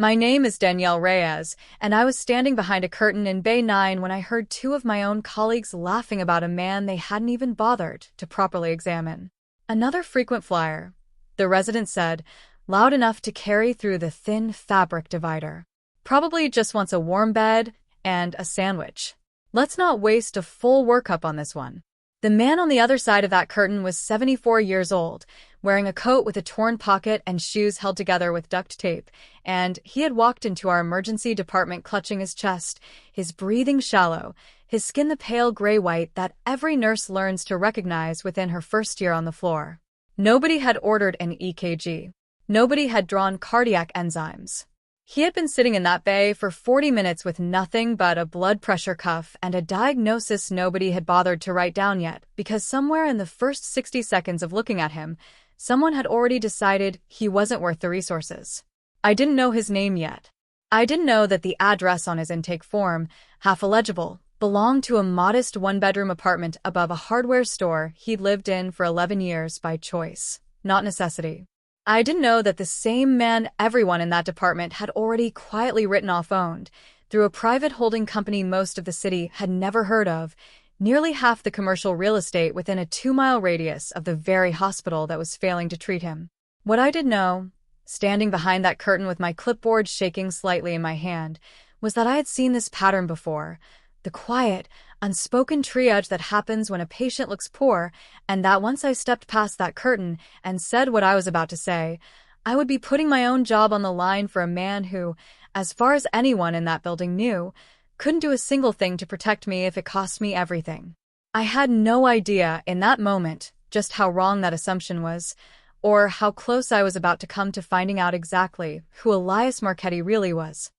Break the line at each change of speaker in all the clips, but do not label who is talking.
My name is Danielle Reyes, and I was standing behind a curtain in Bay 9 when I heard two of my own colleagues laughing about a man they hadn't even bothered to properly examine. Another frequent flyer, the resident said, loud enough to carry through the thin fabric divider. Probably just wants a warm bed and a sandwich. Let's not waste a full workup on this one. The man on the other side of that curtain was 74 years old, wearing a coat with a torn pocket and shoes held together with duct tape, and he had walked into our emergency department clutching his chest, his breathing shallow, his skin the pale gray-white that every nurse learns to recognize within her first year on the floor. Nobody had ordered an EKG. Nobody had drawn cardiac enzymes. He had been sitting in that bay for 40 minutes with nothing but a blood pressure cuff and a diagnosis nobody had bothered to write down yet, because somewhere in the first 60 seconds of looking at him, someone had already decided he wasn't worth the resources. I didn't know his name yet. I didn't know that the address on his intake form, half illegible, belonged to a modest one-bedroom apartment above a hardware store he'd lived in for 11 years by choice, not necessity. I didn't know that the same man everyone in that department had already quietly written off owned, through a private holding company most of the city had never heard of, nearly half the commercial real estate within a 2-mile radius of the very hospital that was failing to treat him. What I did know, standing behind that curtain with my clipboard shaking slightly in my hand, was that I had seen this pattern before, the quiet, unspoken triage that happens when a patient looks poor, and that once I stepped past that curtain and said what I was about to say, I would be putting my own job on the line for a man who, as far as anyone in that building knew, couldn't do a single thing to protect me if it cost me everything. I had no idea in that moment just how wrong that assumption was, or how close I was about to come to finding out exactly who Elias Marchetti really was.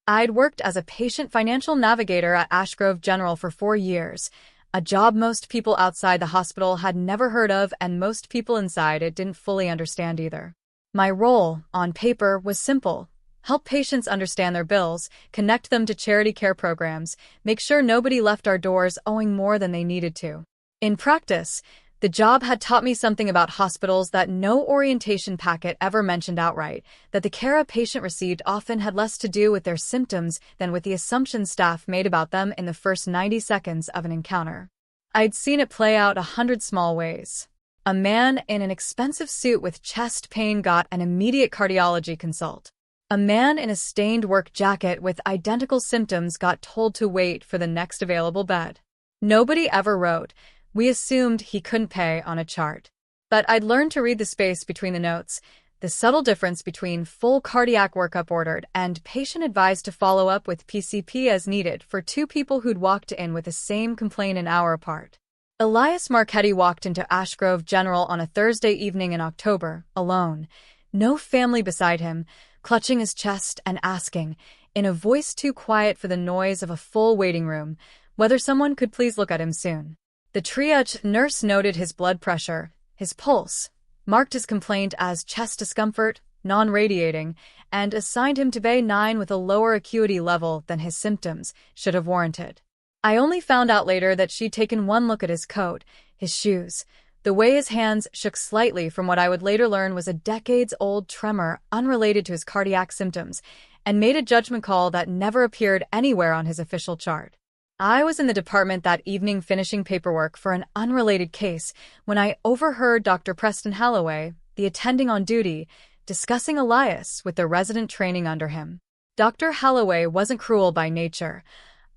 I'd worked as a patient financial navigator at Ashgrove General for 4 years, a job most people outside the hospital had never heard of and most people inside it didn't fully understand either. My role, on paper, was simple: help patients understand their bills, connect them to charity care programs, make sure nobody left our doors owing more than they needed to. In practice, the job had taught me something about hospitals that no orientation packet ever mentioned outright, that the care a patient received often had less to do with their symptoms than with the assumptions staff made about them in the first 90 seconds of an encounter. I'd seen it play out 100 small ways. A man in an expensive suit with chest pain got an immediate cardiology consult. A man in a stained work jacket with identical symptoms got told to wait for the next available bed. Nobody ever wrote, "We assumed he couldn't pay," on a chart. But I'd learned to read the space between the notes, the subtle difference between full cardiac workup ordered and patient advised to follow up with PCP as needed for two people who'd walked in with the same complaint an hour apart. Elias Marchetti walked into Ashgrove General on a Thursday evening in October, alone, no family beside him, clutching his chest and asking, in a voice too quiet for the noise of a full waiting room, whether someone could please look at him soon. The triage nurse noted his blood pressure, his pulse, marked his complaint as chest discomfort, non-radiating, and assigned him to Bay 9 with a lower acuity level than his symptoms should have warranted. I only found out later that she'd taken one look at his coat, his shoes, the way his hands shook slightly from what I would later learn was a decades-old tremor unrelated to his cardiac symptoms, and made a judgment call that never appeared anywhere on his official chart. I was in the department that evening finishing paperwork for an unrelated case when I overheard Dr. Preston Halloway, the attending on duty, discussing Elias with the resident training under him. Dr. Halloway wasn't cruel by nature.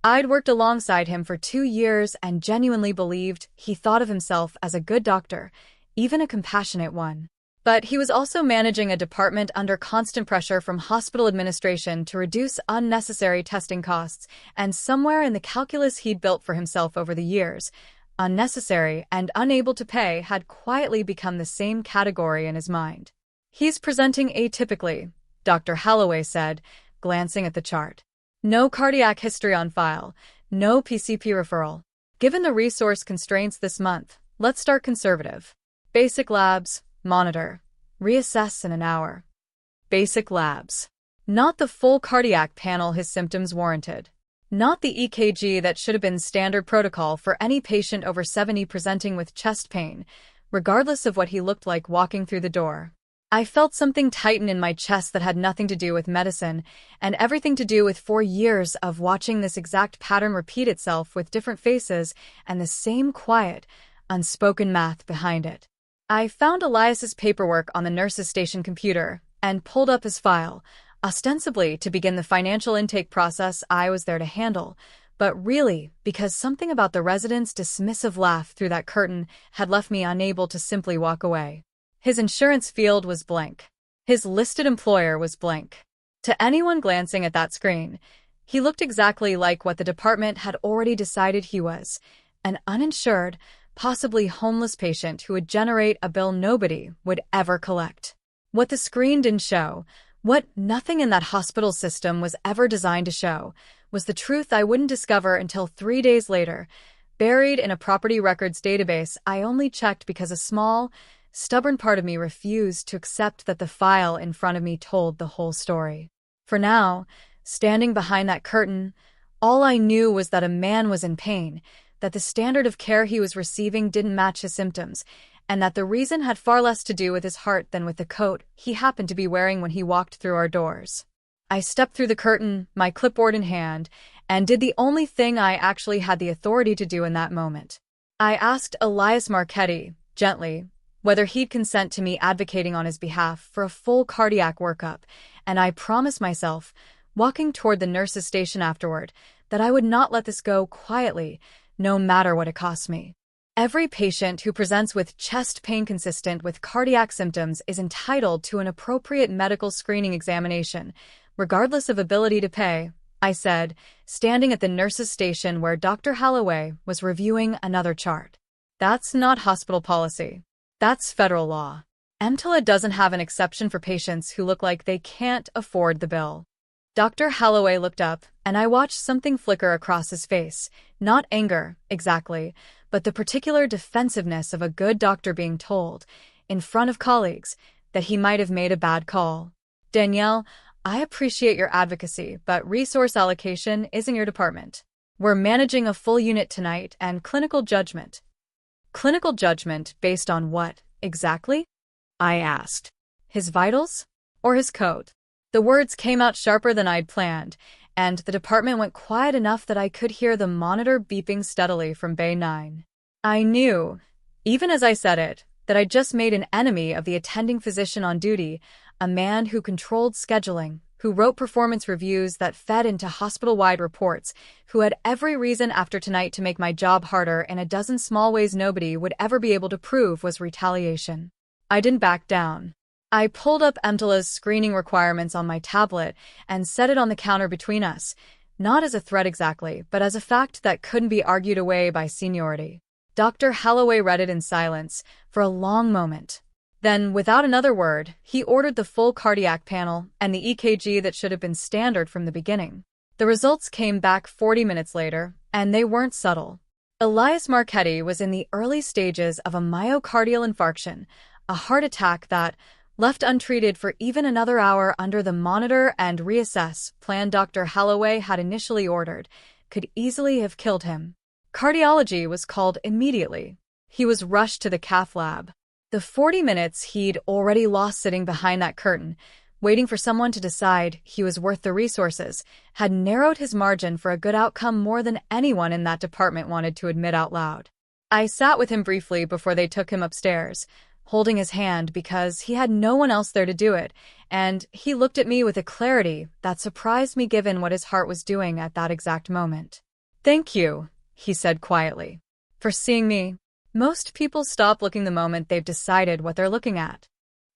I'd worked alongside him for 2 years and genuinely believed he thought of himself as a good doctor, even a compassionate one. But he was also managing a department under constant pressure from hospital administration to reduce unnecessary testing costs, and somewhere in the calculus he'd built for himself over the years, unnecessary and unable to pay had quietly become the same category in his mind. "He's presenting atypically," Dr. Halloway said, glancing at the chart. "No cardiac history on file, no PCP referral. Given the resource constraints this month, let's start conservative. Basic labs, monitor, reassess in an hour." Basic labs. Not the full cardiac panel his symptoms warranted. Not the EKG that should have been standard protocol for any patient over 70 presenting with chest pain, regardless of what he looked like walking through the door. I felt something tighten in my chest that had nothing to do with medicine, and everything to do with 4 years of watching this exact pattern repeat itself with different faces and the same quiet, unspoken math behind it. I found Elias's paperwork on the nurse's station computer and pulled up his file, ostensibly to begin the financial intake process I was there to handle, but really because something about the resident's dismissive laugh through that curtain had left me unable to simply walk away. His insurance field was blank. His listed employer was blank. To anyone glancing at that screen, he looked exactly like what the department had already decided he was, an uninsured, possibly homeless patient who would generate a bill nobody would ever collect. What the screen didn't show, what nothing in that hospital system was ever designed to show, was the truth I wouldn't discover until 3 days later, buried in a property records database I only checked because a small, stubborn part of me refused to accept that the file in front of me told the whole story. For now, standing behind that curtain, all I knew was that a man was in pain, that the standard of care he was receiving didn't match his symptoms, and that the reason had far less to do with his heart than with the coat he happened to be wearing when he walked through our doors. I stepped through the curtain, my clipboard in hand, and did the only thing I actually had the authority to do in that moment. I asked Elias Marchetti, gently, whether he'd consent to me advocating on his behalf for a full cardiac workup, and I promised myself, walking toward the nurse's station afterward, that I would not let this go quietly, no matter what it cost me. Every patient who presents with chest pain consistent with cardiac symptoms is entitled to an appropriate medical screening examination, regardless of ability to pay, I said, standing at the nurse's station where Dr. Holloway was reviewing another chart. That's not hospital policy. That's federal law. EMTLA doesn't have an exception for patients who look like they can't afford the bill. Dr. Holloway looked up, and I watched something flicker across his face, not anger, exactly, but the particular defensiveness of a good doctor being told, in front of colleagues, that he might have made a bad call. Danielle, I appreciate your advocacy, but resource allocation isn't your department. We're managing a full unit tonight and clinical judgment. Clinical judgment based on what, exactly? I asked. His vitals? Or his coat? The words came out sharper than I'd planned, and the department went quiet enough that I could hear the monitor beeping steadily from Bay 9. I knew, even as I said it, that I'd just made an enemy of the attending physician on duty, a man who controlled scheduling, who wrote performance reviews that fed into hospital-wide reports, who had every reason after tonight to make my job harder in a dozen small ways nobody would ever be able to prove was retaliation. I didn't back down. I pulled up EMTLA's screening requirements on my tablet and set it on the counter between us, not as a threat exactly, but as a fact that couldn't be argued away by seniority. Dr. Holloway read it in silence for a long moment. Then, without another word, he ordered the full cardiac panel and the EKG that should have been standard from the beginning. The results came back 40 minutes later, and they weren't subtle. Elias Marchetti was in the early stages of a myocardial infarction, a heart attack that, left untreated for even another hour under the monitor and reassess plan Dr. Holloway had initially ordered, could easily have killed him. Cardiology was called immediately. He was rushed to the cath lab. The 40 minutes he'd already lost sitting behind that curtain, waiting for someone to decide he was worth the resources, had narrowed his margin for a good outcome more than anyone in that department wanted to admit out loud. I sat with him briefly before they took him upstairs, holding his hand because he had no one else there to do it, and he looked at me with a clarity that surprised me given what his heart was doing at that exact moment. "Thank you," he said quietly, "for seeing me. Most people stop looking the moment they've decided what they're looking at."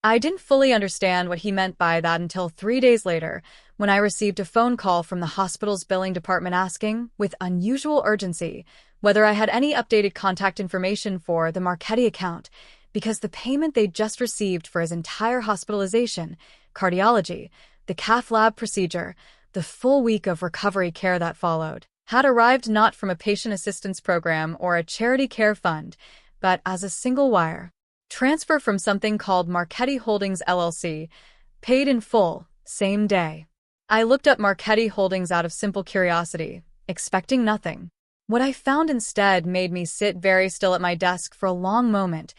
I didn't fully understand what he meant by that until 3 days later, when I received a phone call from the hospital's billing department asking, with unusual urgency, whether I had any updated contact information for the Marchetti account, because the payment they'd just received for his entire hospitalization, cardiology, the cath lab procedure, the full week of recovery care that followed, had arrived not from a patient assistance program or a charity care fund, but as a single wire transfer from something called Marchetti Holdings LLC, paid in full, same day. I looked up Marchetti Holdings out of simple curiosity, expecting nothing. What I found instead made me sit very still at my desk for a long moment,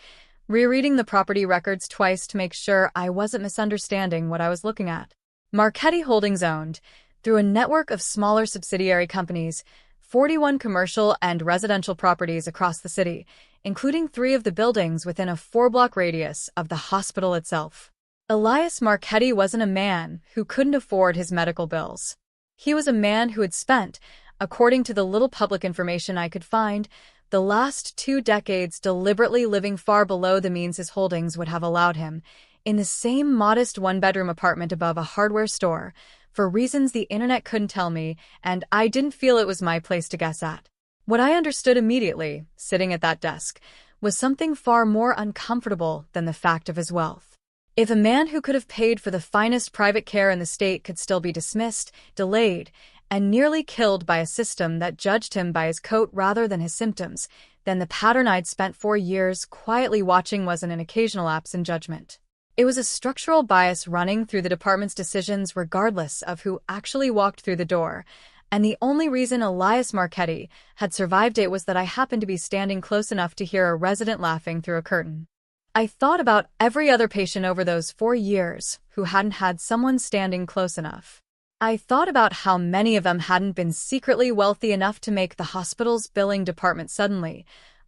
rereading the property records twice to make sure I wasn't misunderstanding what I was looking at. Marchetti Holdings owned, through a network of smaller subsidiary companies, 41 commercial and residential properties across the city, including 3 of the buildings within a 4-block radius of the hospital itself. Elias Marchetti wasn't a man who couldn't afford his medical bills. He was a man who had spent, according to the little public information I could find, the last 2 decades deliberately living far below the means his holdings would have allowed him, in the same modest 1-bedroom apartment above a hardware store, for reasons the internet couldn't tell me, and I didn't feel it was my place to guess at. What I understood immediately, sitting at that desk, was something far more uncomfortable than the fact of his wealth. If a man who could have paid for the finest private care in the state could still be dismissed, delayed, and nearly killed by a system that judged him by his coat rather than his symptoms, then the pattern I'd spent 4 years quietly watching wasn't an occasional lapse in judgment. It was a structural bias running through the department's decisions regardless of who actually walked through the door, and the only reason Elias Marchetti had survived it was that I happened to be standing close enough to hear a resident laughing through a curtain. I thought about every other patient over those 4 years who hadn't had someone standing close enough. I thought about how many of them hadn't been secretly wealthy enough to make the hospital's billing department suddenly,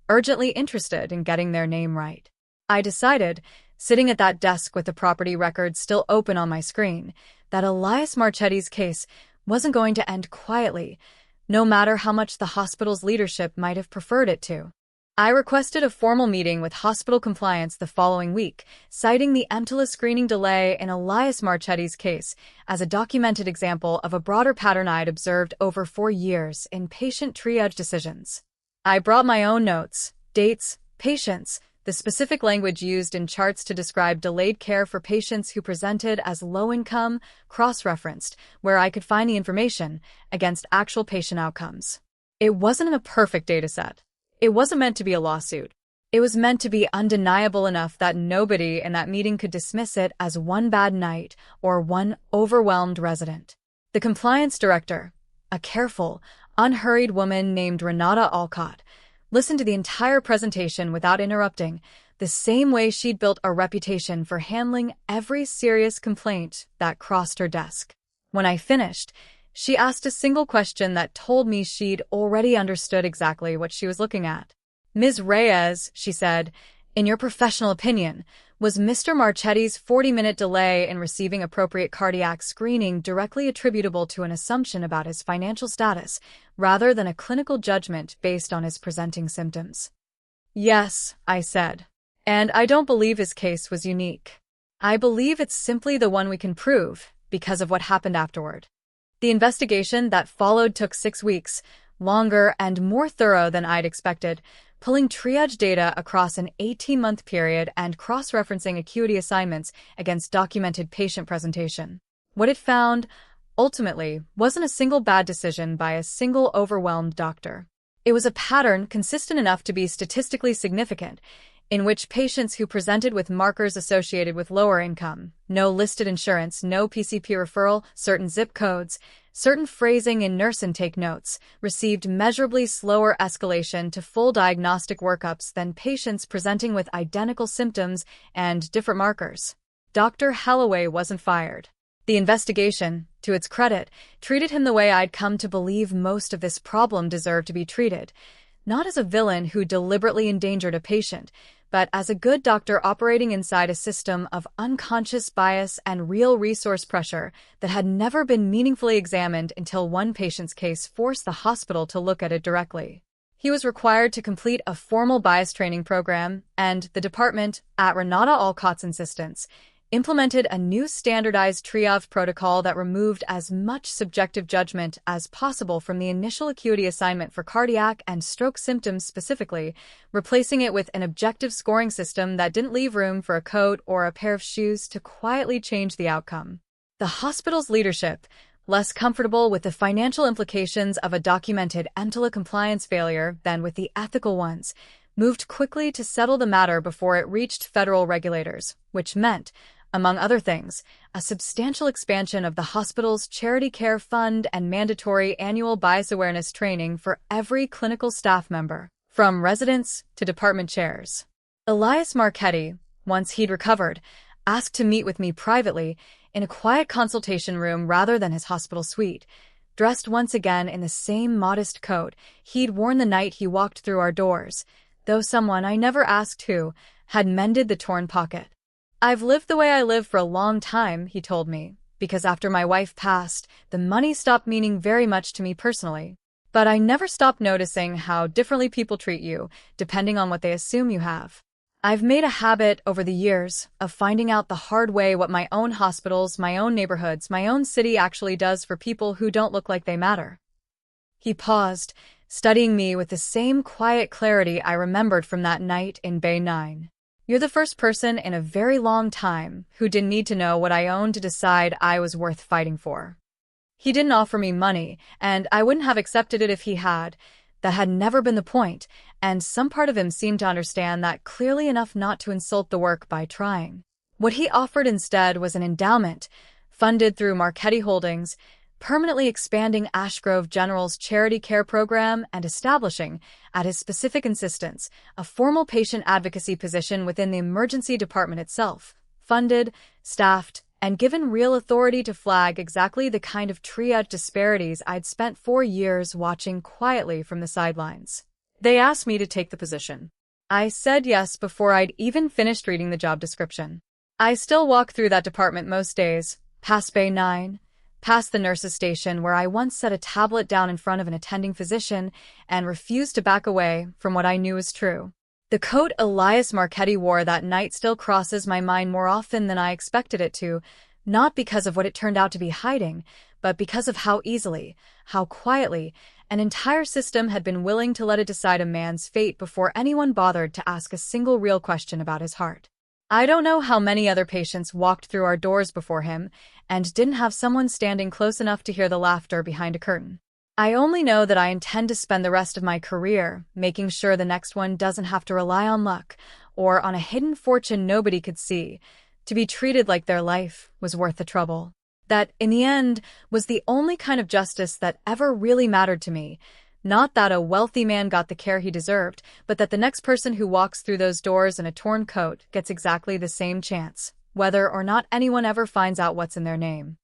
urgently interested in getting their name right. I decided, sitting at that desk with the property records still open on my screen, that Elias Marchetti's case wasn't going to end quietly, no matter how much the hospital's leadership might have preferred it to. I requested a formal meeting with hospital compliance the following week, citing the EMTALA screening delay in Elias Marchetti's case as a documented example of a broader pattern I'd observed over 4 years in patient triage decisions. I brought my own notes, dates, patients, the specific language used in charts to describe delayed care for patients who presented as low-income, cross-referenced, where I could find the information, against actual patient outcomes. It wasn't a perfect dataset. It wasn't meant to be a lawsuit. It was meant to be undeniable enough that nobody in that meeting could dismiss it as one bad night or one overwhelmed resident. The compliance director, a careful, unhurried woman named Renata Alcott, listened to the entire presentation without interrupting, the same way she'd built a reputation for handling every serious complaint that crossed her desk. When I finished, she asked a single question that told me she'd already understood exactly what she was looking at. "Ms. Reyes," she said, "in your professional opinion, was Mr. Marchetti's 40-minute delay in receiving appropriate cardiac screening directly attributable to an assumption about his financial status, rather than a clinical judgment based on his presenting symptoms?" "Yes," I said. "And I don't believe his case was unique. I believe it's simply the one we can prove, because of what happened afterward." The investigation that followed took 6 weeks, longer and more thorough than I'd expected, pulling triage data across an 18-month period and cross-referencing acuity assignments against documented patient presentation. What it found, ultimately, wasn't a single bad decision by a single overwhelmed doctor. It was a pattern consistent enough to be statistically significant, in which patients who presented with markers associated with lower income, no listed insurance, no PCP referral, certain zip codes, certain phrasing in nurse intake notes, received measurably slower escalation to full diagnostic workups than patients presenting with identical symptoms and different markers. Dr. Holloway wasn't fired. The investigation, to its credit, treated him the way I'd come to believe most of this problem deserved to be treated, not as a villain who deliberately endangered a patient, but as a good doctor operating inside a system of unconscious bias and real resource pressure that had never been meaningfully examined until one patient's case forced the hospital to look at it directly. He was required to complete a formal bias training program, and the department, at Renata Alcott's insistence, implemented a new standardized triage protocol that removed as much subjective judgment as possible from the initial acuity assignment for cardiac and stroke symptoms specifically, replacing it with an objective scoring system that didn't leave room for a coat or a pair of shoes to quietly change the outcome. The hospital's leadership, less comfortable with the financial implications of a documented EMTALA compliance failure than with the ethical ones, moved quickly to settle the matter before it reached federal regulators, which meant, among other things, a substantial expansion of the hospital's charity care fund and mandatory annual bias awareness training for every clinical staff member, from residents to department chairs. Elias Marchetti, once he'd recovered, asked to meet with me privately in a quiet consultation room rather than his hospital suite, dressed once again in the same modest coat he'd worn the night he walked through our doors, though someone I never asked who had mended the torn pocket. "I've lived the way I live for a long time," he told me, "because after my wife passed, the money stopped meaning very much to me personally. But I never stopped noticing how differently people treat you, depending on what they assume you have. I've made a habit over the years of finding out the hard way what my own hospitals, my own neighborhoods, my own city actually does for people who don't look like they matter." He paused, studying me with the same quiet clarity I remembered from that night in Bay 9. "You're the first person in a very long time who didn't need to know what I owned to decide I was worth fighting for." He didn't offer me money, and I wouldn't have accepted it if he had. That had never been the point, and some part of him seemed to understand that clearly enough not to insult the work by trying. What he offered instead was an endowment, funded through Marchetti Holdings, permanently expanding Ashgrove General's charity care program and establishing, at his specific insistence, a formal patient advocacy position within the emergency department itself, funded, staffed, and given real authority to flag exactly the kind of triage disparities I'd spent 4 years watching quietly from the sidelines. They asked me to take the position. I said yes before I'd even finished reading the job description. I still walk through that department most days, past Bay 9, past the nurse's station where I once set a tablet down in front of an attending physician and refused to back away from what I knew was true. The coat Elias Marchetti wore that night still crosses my mind more often than I expected it to, not because of what it turned out to be hiding, but because of how easily, how quietly, an entire system had been willing to let it decide a man's fate before anyone bothered to ask a single real question about his heart. I don't know how many other patients walked through our doors before him and didn't have someone standing close enough to hear the laughter behind a curtain. I only know that I intend to spend the rest of my career making sure the next one doesn't have to rely on luck or on a hidden fortune nobody could see to be treated like their life was worth the trouble. That, in the end, was the only kind of justice that ever really mattered to me. Not that a wealthy man got the care he deserved, but that the next person who walks through those doors in a torn coat gets exactly the same chance, whether or not anyone ever finds out what's in their name.